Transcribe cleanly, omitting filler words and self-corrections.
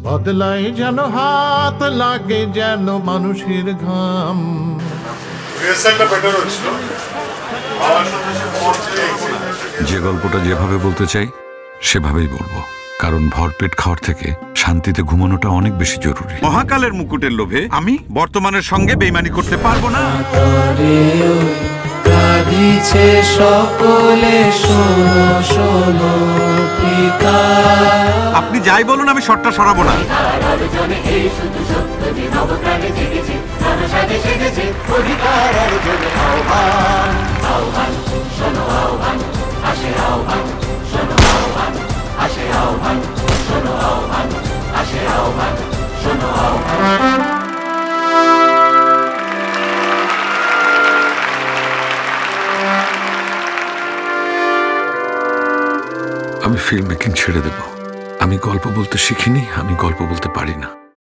বদলায় যেন হাত, লাগে যেন মানুষের ঘাম। যে গল্পটা যেভাবে বলতে চাই সেভাবেই বলবো, কারণ ভরপেট খাওয়ার থেকে শান্তিতে ঘুমানোটা অনেক বেশি জরুরি। মহাকালের মুকুটের লোভে আমি বর্তমানের সঙ্গে বেইমানি করতে পারবো না। সকলে শোনো শোনো পিতা, আপনি যাই বলুন আমি শটটা সরাবো না। আমি ফিল্ম মেকিং ছেড়ে দেব। আমি গল্প বলতে শিখিনি, আমি গল্প বলতে পারি না।